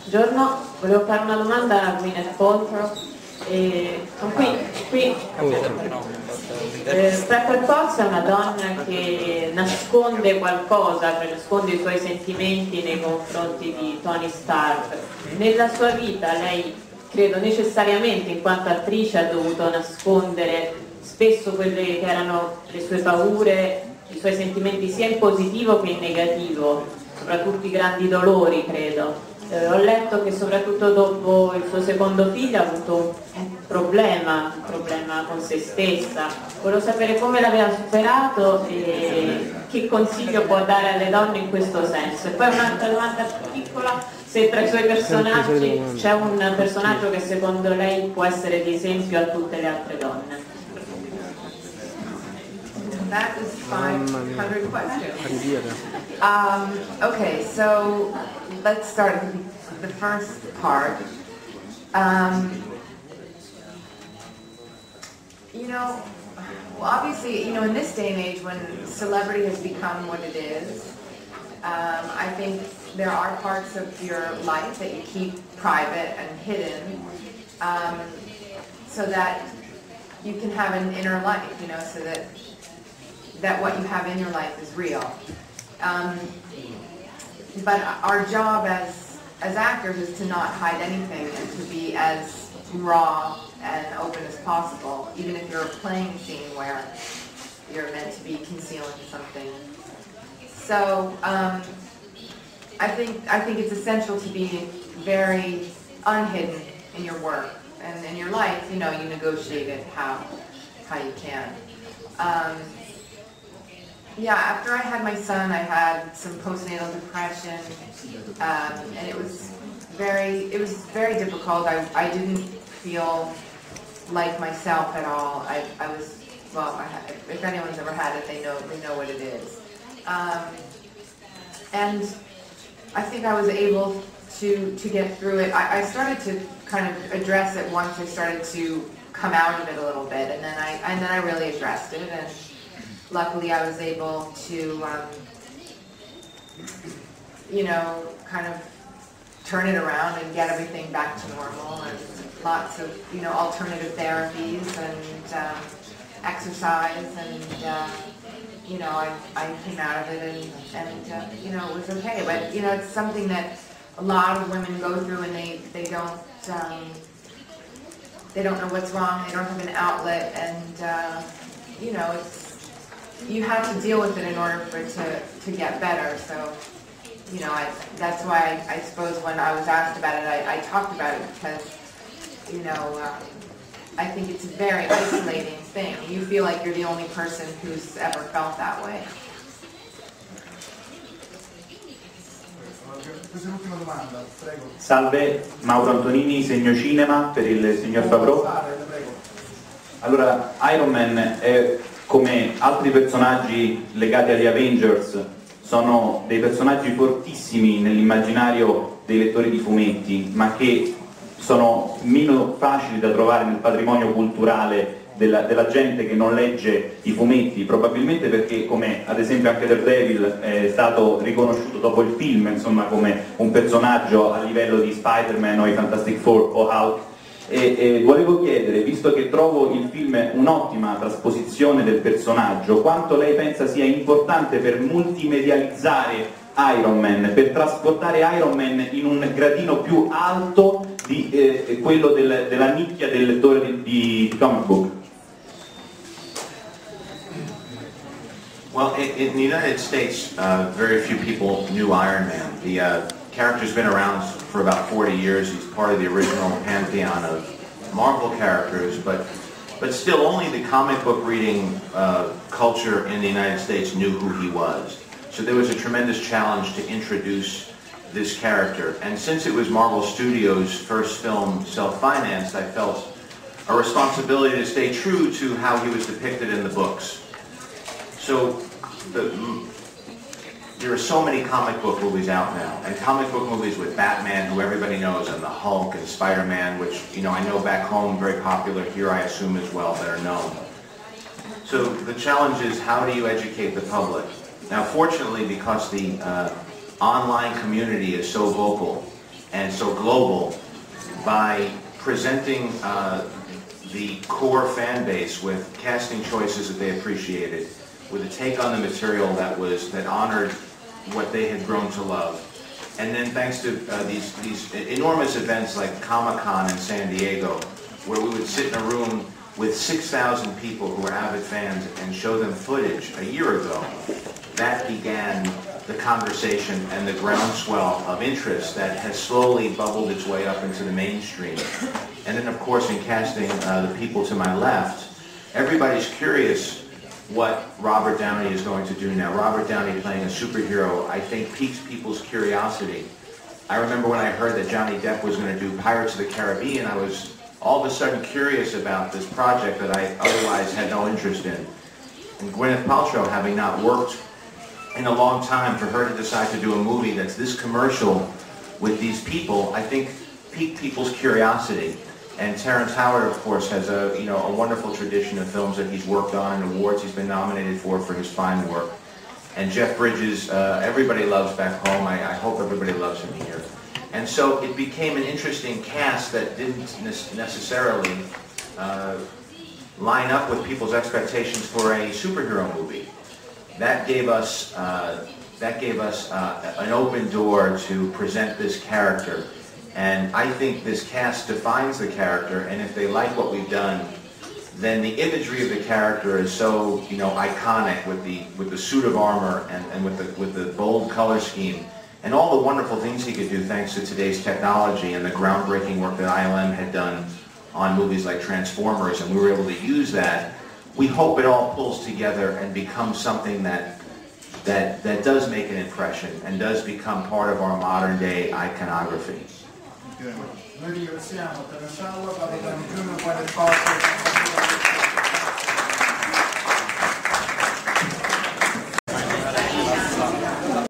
Buongiorno, volevo fare una domanda a Gwyneth Paltrow. Pepper Potts è una donna che nasconde qualcosa, cioè nasconde i suoi sentimenti nei confronti di Tony Stark. Nella sua vita lei, credo necessariamente in quanto attrice, ha dovuto nascondere spesso quelle che erano le sue paure, i suoi sentimenti sia in positivo che in negativo, soprattutto i grandi dolori, credo. Ho letto che soprattutto dopo il suo secondo figlio ha avuto un problema con se stessa. Volevo sapere come l'aveva superato e che consiglio può dare alle donne in questo senso. E poi un'altra domanda piccola, se tra i suoi personaggi c'è un personaggio che secondo lei può essere di esempio a tutte le altre donne. That is 500 questions. Okay, so let's start with the first part. You know, well, obviously, you know, in this day and age when celebrity has become what it is, I think there are parts of your life that you keep private and hidden, so that you can have an inner life, you know, so that what you have in your life is real. But our job as actors is to not hide anything and to be as raw and open as possible, even if you're playing a scene where you're meant to be concealing something. So I think it's essential to be very unhidden in your work, and in your life, you know, you negotiate it how you can. Yeah, after I had my son, I had some postnatal depression, and it was very difficult. I didn't feel like myself at all. I was, well, if anyone's ever had it, they know what it is. And I think I was able to get through it. I started to kind of address it once I started to come out of it a little bit, and then I really addressed it. And luckily, I was able to, you know, kind of turn it around and get everything back to normal, and lots of, you know, alternative therapies and exercise, and you know, I came out of it, and you know, it was okay. But you know, it's something that a lot of women go through, and they don't know what's wrong. They don't have an outlet, and you know, you have to deal with it in order for it to get better. So, you know, that's why I suppose when I was asked about it, I talked about it, because, you know, I think it's a very isolating thing. You feel like you're the only person who's ever felt that way. Salve, Mauro Antonini, Segno Cinema per il signor Favreau. Allora, Iron Man è, come altri personaggi legati agli Avengers, sono dei personaggi fortissimi nell'immaginario dei lettori di fumetti, ma che sono meno facili da trovare nel patrimonio culturale della gente che non legge i fumetti, probabilmente perché, come ad esempio anche Daredevil, è stato riconosciuto dopo il film, insomma, come un personaggio a livello di Spider-Man o i Fantastic Four o Hulk. E volevo chiedere, visto che trovo il film un'ottima trasposizione del personaggio, quanto lei pensa sia importante per multimedializzare Iron Man, per trasportare Iron Man in un gradino più alto di quello della nicchia del lettore di comic book? Well, in the United States, very few people knew Iron Man. The character's been around for about 40 years. He's part of the original pantheon of Marvel characters, but still only the comic book reading culture in the United States knew who he was. So there was a tremendous challenge to introduce this character. And since it was Marvel Studios' first film, self-financed, I felt a responsibility to stay true to how he was depicted in the books. So there are so many comic book movies out now, and comic book movies with Batman, who everybody knows, and the Hulk and Spider-Man, which, you know, I know back home very popular, here I assume as well, better known. So the challenge is, how do you educate the public? Now, fortunately, because the online community is so vocal and so global by presenting the core fan base with casting choices that they appreciated, with a take on the material that honored what they had grown to love. And then thanks to these enormous events like Comic-Con in San Diego, where we would sit in a room with 6,000 people who were avid fans and show them footage a year ago, that began the conversation and the groundswell of interest that has slowly bubbled its way up into the mainstream. And then, of course, in casting the people to my left, everybody's curious what Robert Downey is going to do now. Robert Downey playing a superhero, I think, piques people's curiosity. I remember when I heard that Johnny Depp was going to do Pirates of the Caribbean, I was all of a sudden curious about this project that I otherwise had no interest in. And Gwyneth Paltrow, having not worked in a long time, for her to decide to do a movie that's this commercial with these people, I think piqued people's curiosity. And Terence, of course, has a wonderful tradition of films that he's worked on and awards he's been nominated for his fine work. And Jeff Bridges, everybody loves back home. I hope everybody loves him here. And so it became an interesting cast that didn't necessarily line up with people's expectations for a superhero movie. That gave us an open door to present this character. And I think this cast defines the character, and if they like what we've done, then the imagery of the character is so, iconic with the suit of armor and with the bold color scheme and all the wonderful things he could do thanks to today's technology and the groundbreaking work that ILM had done on movies like Transformers, and we were able to use that. We hope it all pulls together and becomes something that does make an impression and does become part of our modern day iconography. Noi ringraziamo Terence Howard, Robert Downey Jr.